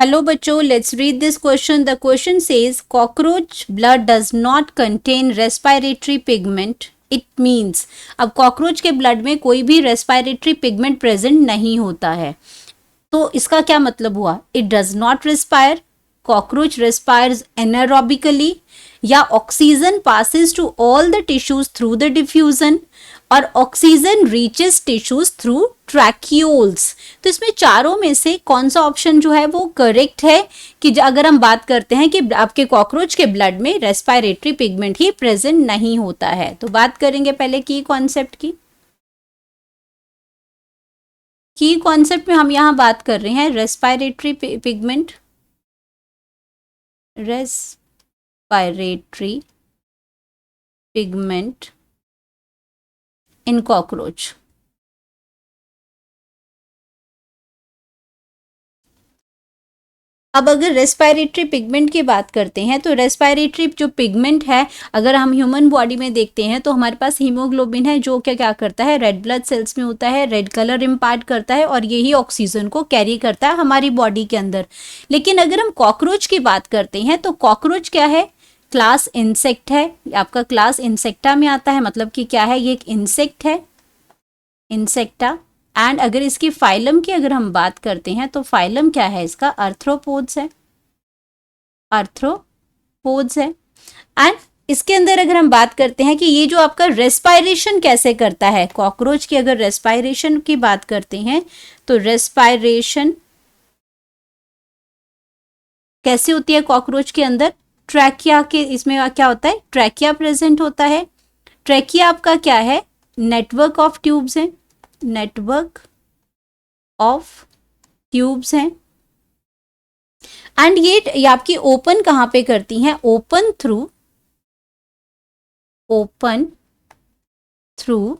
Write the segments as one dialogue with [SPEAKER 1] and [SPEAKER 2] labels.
[SPEAKER 1] Hello बच्चों, let's read this question. The question says cockroach blood does not contain respiratory pigment. It means अब cockroach के blood में कोई भी respiratory pigment present नहीं होता है. तो इसका क्या मतलब हुआ? It does not respire, cockroach respires anaerobically, या oxygen passes to all the tissues through the diffusion, और oxygen reaches tissues through tracheoles. तो इसमें चारों में से कौन सा ऑप्शन जो है वो करेक्ट है कि अगर हम बात करते हैं कि आपके कॉकरोच के ब्लड में रेस्पिरेटरी पिगमेंट ही प्रेजेंट नहीं होता है. तो बात करेंगे पहले की कॉन्सेप्ट की. की कॉन्सेप्ट में हम यहाँ बात कर रहे हैं रेस्पिरेटरी पिगमेंट, रेस्पिरेटरी पिगमेंट इन कॉकरोच. अब अगर रेस्पिरेटरी पिगमेंट की बात करते हैं तो रेस्पिरेटरी जो पिगमेंट है, अगर हम ह्यूमन बॉडी में देखते हैं तो हमारे पास हीमोग्लोबिन है जो क्या करता है, रेड ब्लड सेल्स में होता है, रेड कलर इम्पार्ट करता है और यही ऑक्सीजन को कैरी करता है हमारी बॉडी के अंदर. लेकिन अगर हम कॉकरोच की बात करते हैं तो कॉकरोच क्या है? क्लास इंसेक्ट है. आपका क्लास इंसेक्टा में आता है, मतलब कि क्या है, ये एक इंसेक्ट है, इंसेक्टा. एंड अगर इसकी फाइलम की अगर हम बात करते हैं तो फाइलम क्या है इसका? आर्थ्रोपोड्स है, आर्थ्रोपोड्स है. एंड इसके अंदर अगर हम बात करते हैं कि ये जो आपका रेस्पायरेशन कैसे करता है, कॉकरोच की अगर रेस्पायरेशन की बात करते हैं तो रेस्पायरेशन कैसे होती है कॉकरोच के अंदर? ट्रैकिया के, इसमें क्या होता है, ट्रैकिया प्रेजेंट होता है. ट्रैकिया आपका क्या है? नेटवर्क ऑफ ट्यूब्स है, नेटवर्क ऑफ ट्यूब्स हैं. एंड ये आपकी ओपन कहां पे करती हैं? ओपन थ्रू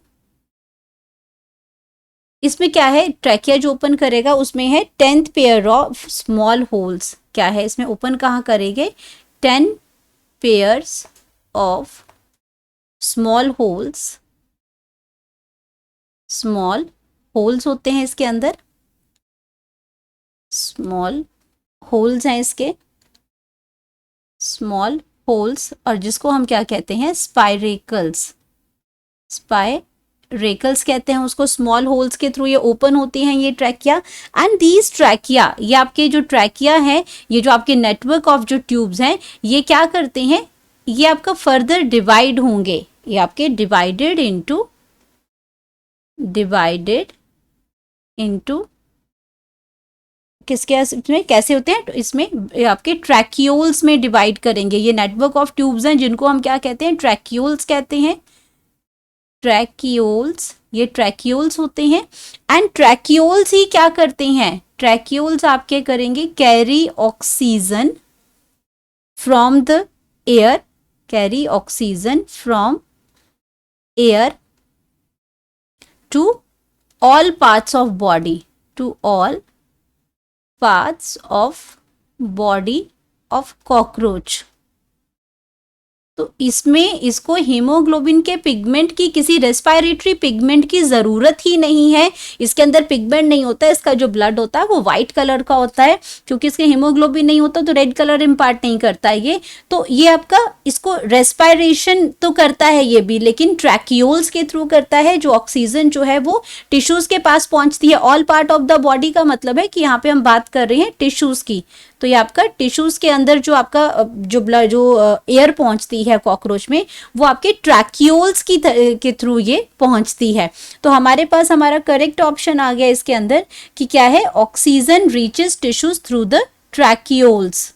[SPEAKER 1] इसमें क्या है, ट्रैकिया जो ओपन करेगा उसमें है 10th pair of small holes. क्या है इसमें ओपन कहां करेंगे? 10 पेयर्स ऑफ स्मॉल होल्स होते हैं इसके अंदर, स्मॉल होल्स हैं इसके, स्मॉल होल्स, और जिसको हम क्या कहते हैं? स्पाइरेकल्स कहते हैं उसको. स्मॉल होल्स के थ्रू ये ओपन होती हैं ये ट्रैकिया. एंड दीज ट्रैकिया, ये आपके जो ट्रैकिया है, ये जो आपके नेटवर्क ऑफ जो ट्यूब्स हैं, ये क्या करते हैं, ये आपका फर्दर डिवाइड होंगे. ये आपके डिवाइडेड इनटू किसके इसमें कैसे होते हैं? तो इसमें आपके ट्रैक्यूल्स में डिवाइड करेंगे. ये नेटवर्क ऑफ ट्यूब्स हैं जिनको हम क्या कहते हैं? ट्रैक्यूल्स कहते हैं. ट्रैक्यूल्स, ये ट्रैक्यूल्स होते हैं. एंड ट्रैक्यूल्स ही क्या करते हैं? ट्रैक्यूल्स आपके करेंगे carry oxygen from the air, carry oxygen from air to all parts of body, to all parts of body of cockroach. तो इसमें इसको हीमोग्लोबिन के पिगमेंट की, किसी रेस्पिरेटरी पिगमेंट की जरूरत ही नहीं है. इसके अंदर पिगमेंट नहीं होता है, इसका जो ब्लड होता है वो व्हाइट कलर का होता है. क्योंकि इसके हीमोग्लोबिन नहीं होता तो रेड कलर इम्पार्ट नहीं करता है ये. तो ये आपका इसको रेस्पिरेशन तो करता है ये भी, लेकिन ट्रैक्यूल्स के थ्रू करता है. जो ऑक्सीजन जो है वो टिश्यूज के पास पहुंचती है. All part of the body का मतलब है कि यहाँ पे हम बात कर रहे हैं टिश्यूज की. तो ये आपका टिश्यूज के अंदर जो आपका जो ब्लड, जो एयर पहुंचती है कॉकरोच में, वो आपके ट्रैक्यूल्स के थ्रू ये पहुंचती है. तो हमारे पास हमारा करेक्ट ऑप्शन आ गया इसके अंदर कि क्या है? Oxygen reaches tissues through the tracheoles.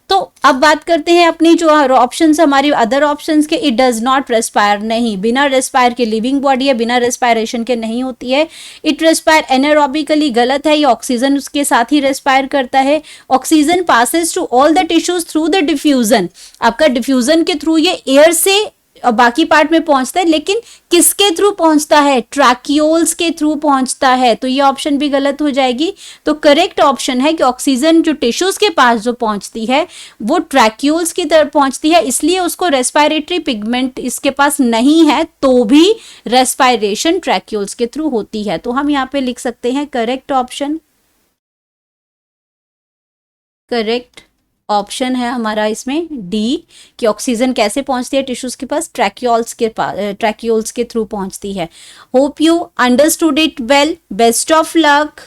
[SPEAKER 1] तो अब बात करते हैं अपनी जो ऑप्शंस, हमारी अदर ऑप्शंस के. इट डज नॉट रेस्पायर, नहीं, बिना रेस्पायर के लिविंग बॉडी है, बिना रेस्पायरेशन के नहीं होती है. इट रेस्पायर एनारोबिकली, गलत है, ये ऑक्सीजन उसके साथ ही रेस्पायर करता है. Oxygen passes to all the tissues through the diffusion, आपका डिफ्यूजन के थ्रू ये एयर से बाकी पार्ट में पहुंचता है. लेकिन किसके थ्रू पहुंचता है? ट्रैक्यूल्स के थ्रू पहुंचता है. तो ये ऑप्शन भी गलत हो जाएगी. तो करेक्ट ऑप्शन है कि ऑक्सीजन जो टिश्यूज के पास जो पहुंचती है वो ट्रैक्यूल्स की तरफ पहुंचती है, इसलिए उसको रेस्पिरेटरी पिगमेंट इसके पास नहीं है, तो भी रेस्पिरेशन ट्रैक्यूल्स के थ्रू होती है. तो हम यहाँ पे लिख सकते हैं करेक्ट ऑप्शन करेक्ट ऑप्शन है हमारा इसमें डी, कि ऑक्सीजन कैसे पहुंचती है टिश्यूज के पास, ट्रैक्यूल्स के थ्रू पहुंचती है। Hope you understood it well, best of luck.